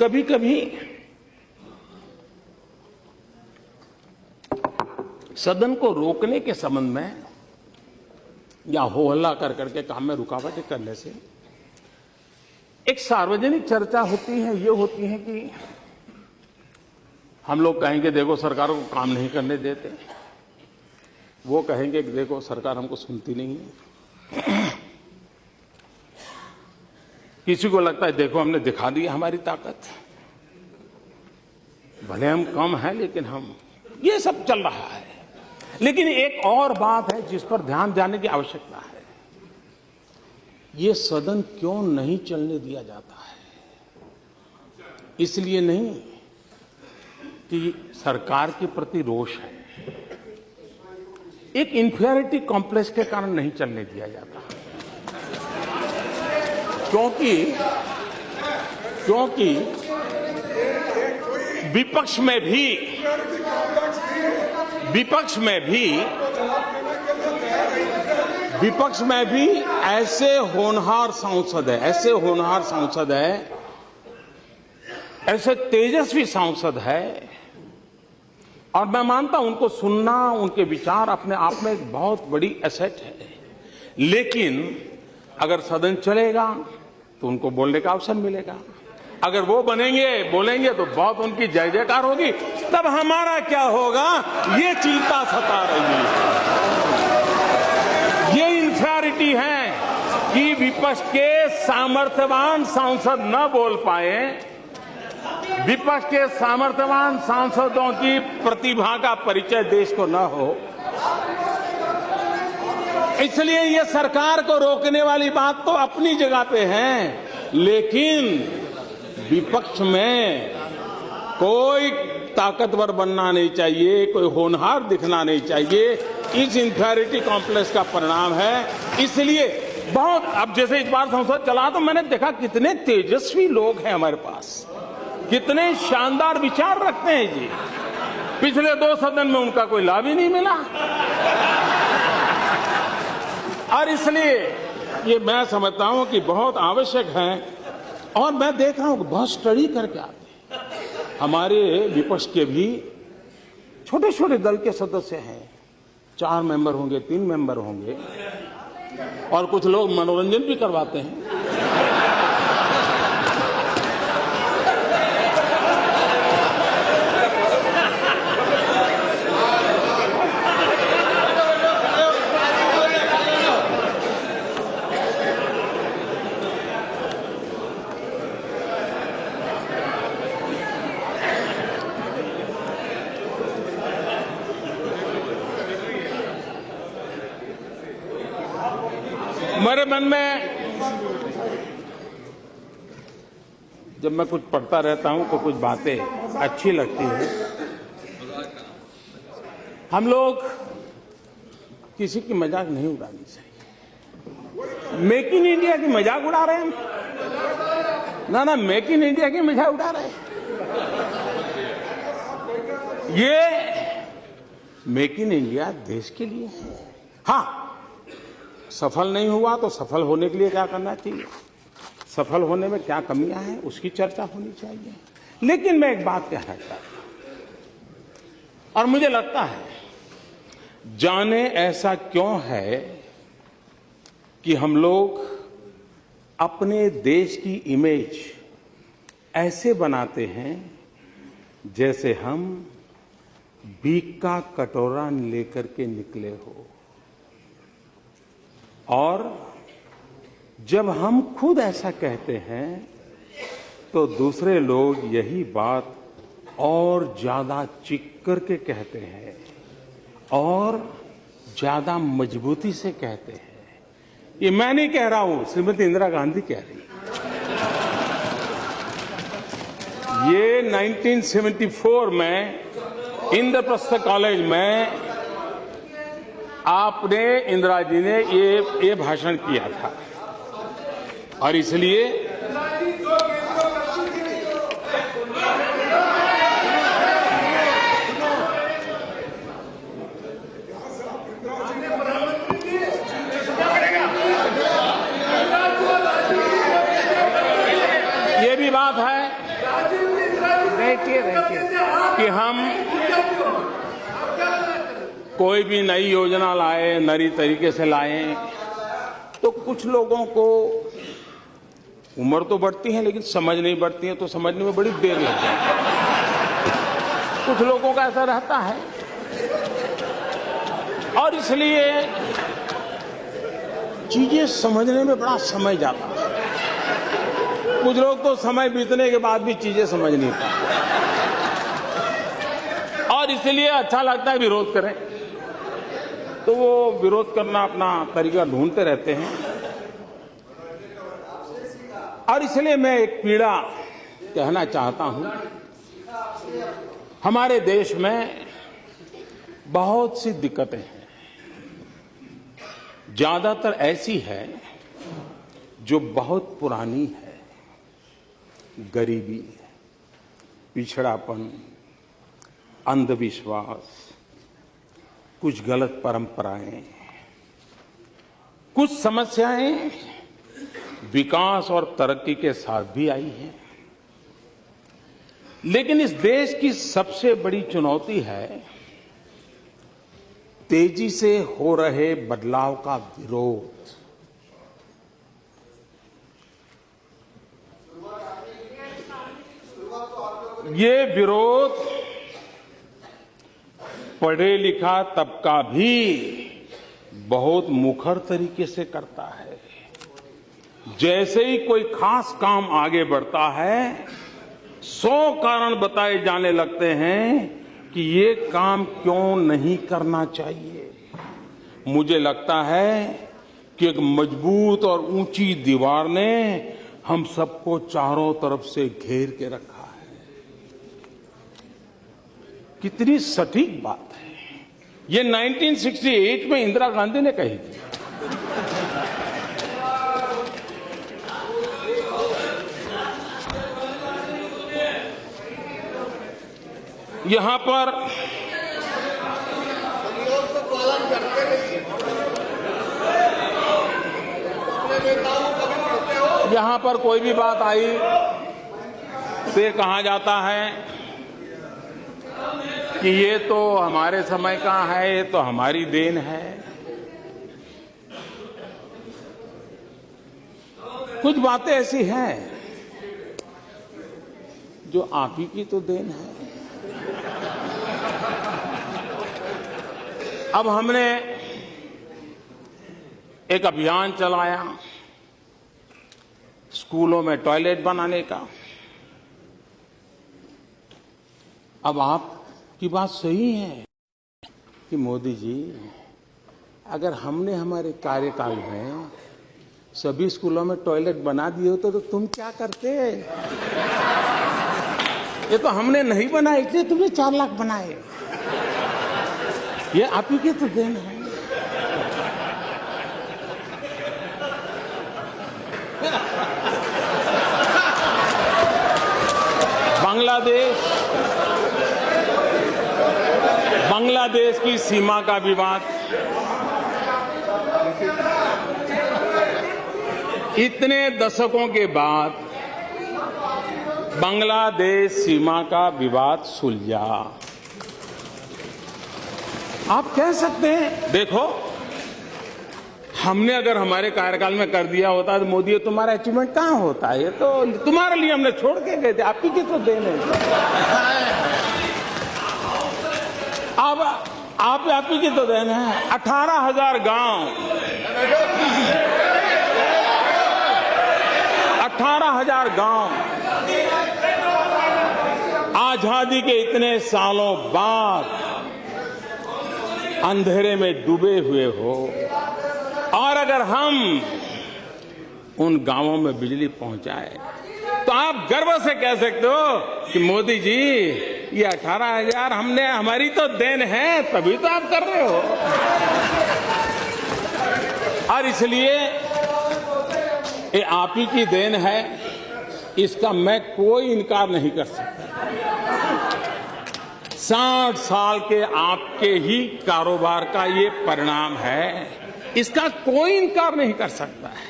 कभी कभी सदन को रोकने के संबंध में या हो हल्ला कर करके काम में रुकावटें करने से एक सार्वजनिक चर्चा होती है, ये होती है कि हम लोग कहेंगे देखो सरकार को काम नहीं करने देते, वो कहेंगे कि देखो सरकार हमको सुनती नहीं है। किसी को लगता है देखो हमने दिखा दी हमारी ताकत, भले हम कम हैं लेकिन हम, ये सब चल रहा है। लेकिन एक और बात है जिस पर ध्यान देने की आवश्यकता है, ये सदन क्यों नहीं चलने दिया जाता है? इसलिए नहीं कि सरकार के प्रति रोष है, एक इंफीरियरिटी कॉम्प्लेक्स के कारण नहीं चलने दिया जाता, क्योंकि विपक्ष में भी ऐसे होनहार सांसद है, ऐसे तेजस्वी सांसद है, और मैं मानता हूं उनको सुनना, उनके विचार अपने आप में एक बहुत बड़ी एसेट है। लेकिन अगर सदन चलेगा तो उनको बोलने का अवसर मिलेगा, अगर वो बोलेंगे तो बहुत उनकी जय जयकार होगी, तब हमारा क्या होगा ये चिंता सता रही है। ये इन्फीरियरिटी है कि विपक्ष के सामर्थ्यवान सांसद न बोल पाए, विपक्ष के सामर्थ्यवान सांसदों की प्रतिभा का परिचय देश को न हो। इसलिए ये सरकार को रोकने वाली बात तो अपनी जगह पे है, लेकिन विपक्ष में कोई ताकतवर बनना नहीं चाहिए, कोई होनहार दिखना नहीं चाहिए। इस इंफीरियरिटी कॉम्प्लेक्स का परिणाम है। इसलिए बहुत, अब जैसे इस बार संसद चला तो मैंने देखा कितने तेजस्वी लोग हैं हमारे पास, कितने शानदार विचार रखते हैं जी। पिछले 2 सदन में उनका कोई लाभ ही नहीं मिला, और इसलिए ये मैं समझता हूं कि बहुत आवश्यक है। और मैं देख रहा हूं कि बहुत स्टडी करके आते हैं हमारे विपक्ष के भी, छोटे छोटे दल के सदस्य हैं, 4 मेंबर होंगे, 3 मेंबर होंगे, और कुछ लोग मनोरंजन भी करवाते हैं। मेरे मन में जब मैं कुछ पढ़ता रहता हूं तो कुछ बातें अच्छी लगती हैं। हम लोग किसी की मजाक नहीं उड़ानी चाहिए। मेक इन इंडिया की मजाक उड़ा रहे हैं ना, मेक इन इंडिया की मजाक उड़ा रहे हैं। ये मेक इन इंडिया देश के लिए है। हाँ, सफल नहीं हुआ तो सफल होने के लिए क्या करना चाहिए, सफल होने में क्या कमियां हैं उसकी चर्चा होनी चाहिए। लेकिन मैं एक बात कहना चाहता हूं, और मुझे लगता है जाने ऐसा क्यों है कि हम लोग अपने देश की इमेज ऐसे बनाते हैं जैसे हम भीख का कटोरा लेकर के निकले हो, और जब हम खुद ऐसा कहते हैं तो दूसरे लोग यही बात और ज्यादा चीख करके कहते हैं और ज्यादा मजबूती से कहते हैं। ये मैं नहीं कह रहा हूं, श्रीमती इंदिरा गांधी कह रही है। ये 1974 में इंद्रप्रस्थ कॉलेज में आपने, इंदिरा जी ने ये भाषण किया था, और इसलिए ये भी बात है कि हम कोई भी नई योजना लाए, नई तरीके से लाए, तो कुछ लोगों को उम्र तो बढ़ती है लेकिन समझ नहीं बढ़ती है, तो समझने में बड़ी देर लग जाती है। कुछ लोगों का ऐसा रहता है और इसलिए चीजें समझने में बड़ा समय जाता है। कुछ लोग तो समय बीतने के बाद भी चीजें समझ नहीं पाते और इसलिए अच्छा लगता है विरोध करें, तो वो विरोध करना अपना तरीका ढूंढते रहते हैं। और इसलिए मैं एक पीड़ा कहना चाहता हूं। हमारे देश में बहुत सी दिक्कतें हैं, ज्यादातर ऐसी है जो बहुत पुरानी है। गरीबी, पिछड़ापन, अंधविश्वास, कुछ गलत परंपराएं, कुछ समस्याएं विकास और तरक्की के साथ भी आई हैं। लेकिन इस देश की सबसे बड़ी चुनौती है तेजी से हो रहे बदलाव का विरोध। ये विरोध पढ़े लिखा तबका भी बहुत मुखर तरीके से करता है। जैसे ही कोई खास काम आगे बढ़ता है, 100 कारण बताए जाने लगते हैं कि ये काम क्यों नहीं करना चाहिए। मुझे लगता है कि एक मजबूत और ऊंची दीवार ने हम सबको चारों तरफ से घेर के रखा है। कितनी सटीक बात है। ये 1968 में इंदिरा गांधी ने कही थी। यहां पर कोई भी बात आई तो ये कहा जाता है कि ये तो हमारे समय का है, ये तो हमारी देन है। कुछ बातें ऐसी हैं जो आप ही की तो देन है। अब हमने एक अभियान चलाया स्कूलों में टॉयलेट बनाने का। अब आपकी बात सही है कि मोदी जी, अगर हमने हमारे कार्यकाल में सभी स्कूलों में टॉयलेट बना दिए होते तो तुम क्या करते? ये तो हमने नहीं बनाए, इसलिए तुमने 4 लाख बनाए। ये आप ही की तो देन है। बांग्लादेश की सीमा का विवाद, इतने दशकों के बाद बांग्लादेश सीमा का विवाद सुलझा। आप कह सकते हैं देखो, हमने अगर हमारे कार्यकाल में कर दिया होता तो मोदी तुम्हारा अचीवमेंट कहां होता है? ये तो तुम्हारे लिए हमने छोड़ के गए थे, आप ही की तो देन है। अब आप ही की तो देन है। 18,000 गांव, 18,000 गांव आजादी के इतने सालों बाद अंधेरे में डूबे हुए हो, और अगर हम उन गांवों में बिजली पहुंचाए तो आप गर्व से कह सकते हो कि मोदी जी ये 18,000 हमने, हमारी तो देन है, तभी तो आप कर रहे हो। और इसलिए ये आप ही की देन है, इसका मैं कोई इनकार नहीं कर सकता। 60 साल के आपके ही कारोबार का ये परिणाम है, इसका कोई इनकार नहीं कर सकता है।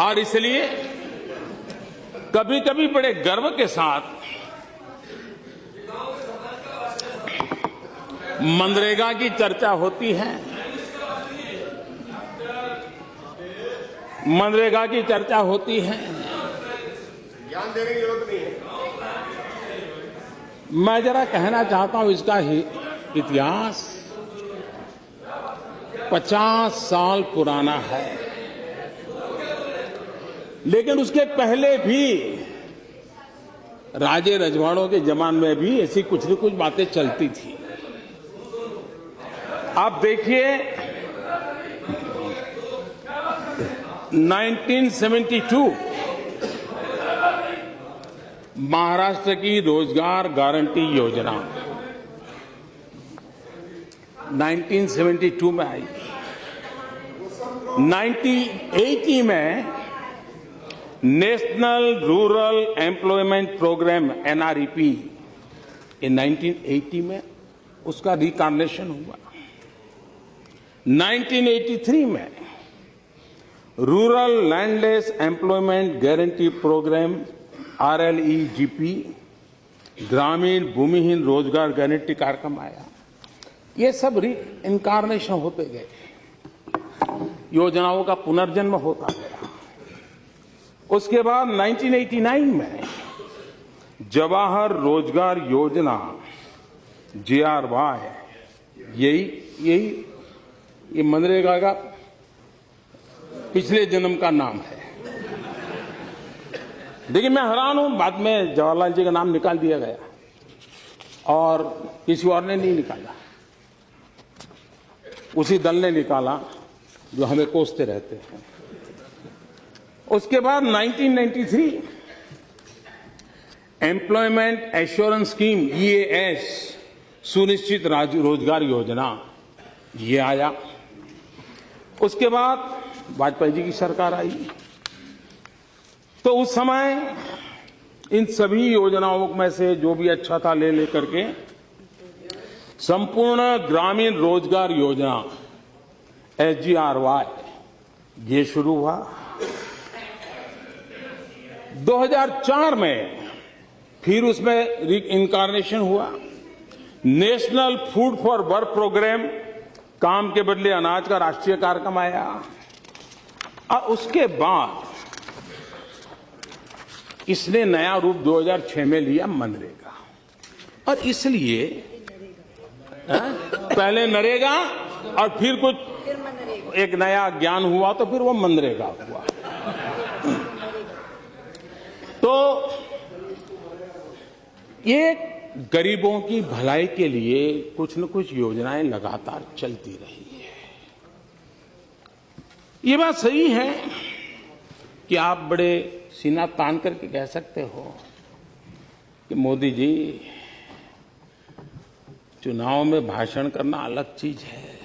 और इसलिए कभी कभी बड़े गर्व के साथ मनरेगा की चर्चा होती है। मनरेगा की चर्चा होती है। ज्ञान देने की जरूरत नहीं है। मैं जरा कहना चाहता हूं, इसका इतिहास 50 साल पुराना है, लेकिन उसके पहले भी राजे रजवाड़ों के जमाने में भी ऐसी कुछ न कुछ बातें चलती थी। आप देखिए 1972 महाराष्ट्र की रोजगार गारंटी योजना 1972 में आई। 1980 में national rural employment programme NREP in 1980 में उसका रिकार्नेशन हुआ। 1983 में rural landless employment guarantee programme RLEGP ग्रामीण भूमिहीन रोजगार गारंटी कार्यक्रम आया। ये सब इनकारनेशन होते गए, योजनाओं का पुनर्जन्म होता गया। उसके बाद 1989 में जवाहर रोजगार योजना JRY, ये मनरेगा का पिछले जन्म का नाम है। लेकिन मैं हैरान हूं, बाद में जवाहरलाल जी का नाम निकाल दिया गया और किसी और ने नहीं निकाला, उसी दल ने निकाला जो हमें कोसते रहते हैं। उसके बाद 1993 एम्प्लॉयमेंट एश्योरेंस स्कीम EAS सुनिश्चित रोजगार योजना ये आया। उसके बाद वाजपेयी जी की सरकार आई, तो उस समय इन सभी योजनाओं में से जो भी अच्छा था ले लेकर के संपूर्ण ग्रामीण रोजगार योजना SGRY ये शुरू हुआ। 2004 में फिर उसमें इनकारनेशन हुआ। National food for work programme, काम के बदले अनाज का राष्ट्रीय कार्यक्रम आया। और उसके बाद इसने नया रूप 2006 में लिया मनरेगा। और इसलिए पहले नरेगा और फिर कुछ एक नया ज्ञान हुआ तो फिर वो मनरेगा हुआ। तो ये गरीबों की भलाई के लिए कुछ न कुछ योजनाएं लगातार चलती रही है। ये बात सही है कि आप बड़े सीना तान करके कह सकते हो कि मोदी जी चुनाव में भाषण करना अलग चीज है,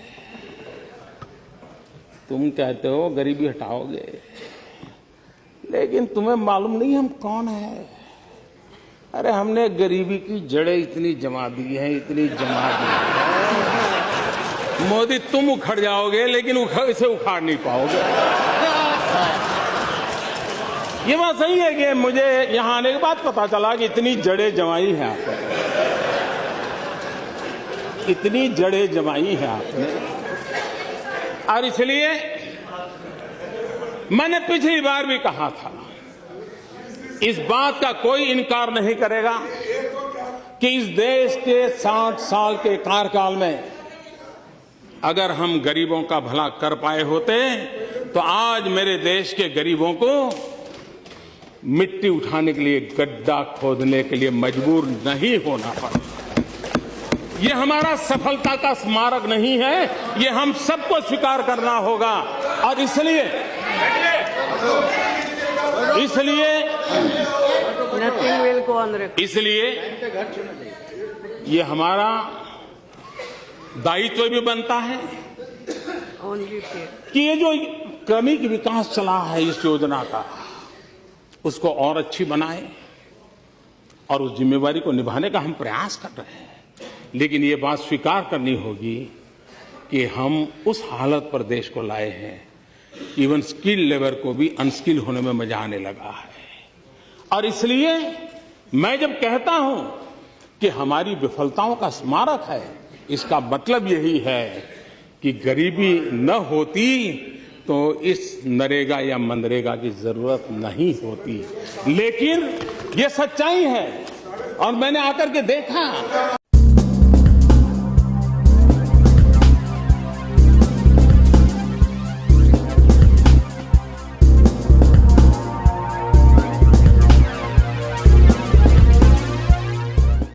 तुम कहते हो गरीबी हटाओगे, लेकिन तुम्हें मालूम नहीं हम कौन है। अरे हमने गरीबी की जड़ें इतनी जमा दी हैं, इतनी जमा दी है। मोदी तुम उखड़ जाओगे लेकिन इसे उखाड़ नहीं पाओगे। ये बात सही है कि मुझे यहां आने के बाद पता चला कि इतनी जड़ें जमाई हैं आपने, इतनी जड़ें जमाई हैं आपने। और इसलिए मैंने पिछली बार भी कहा था, इस बात का कोई इनकार नहीं करेगा कि इस देश के 60 साल के कार्यकाल में अगर हम गरीबों का भला कर पाए होते तो आज मेरे देश के गरीबों को मिट्टी उठाने के लिए गड्ढा खोदने के लिए मजबूर नहीं होना पड़ा। ये हमारा सफलता का स्मारक नहीं है, ये हम सबको स्वीकार करना होगा। और इसलिए ये हमारा दायित्व भी बनता है कि ये जो क्रमिक विकास चला है इस योजना का, उसको और अच्छी बनाए और उस जिम्मेवारी को निभाने का हम प्रयास कर रहे हैं। लेकिन ये बात स्वीकार करनी होगी कि हम उस हालत पर देश को लाए हैं, इवन स्किल लेबर को भी अनस्किल होने में मजा आने लगा है। और इसलिए मैं जब कहता हूं कि हमारी विफलताओं का स्मारक है, इसका मतलब यही है कि गरीबी न होती तो इस नरेगा या मनरेगा की जरूरत नहीं होती। लेकिन ये सच्चाई है और मैंने आकर के देखा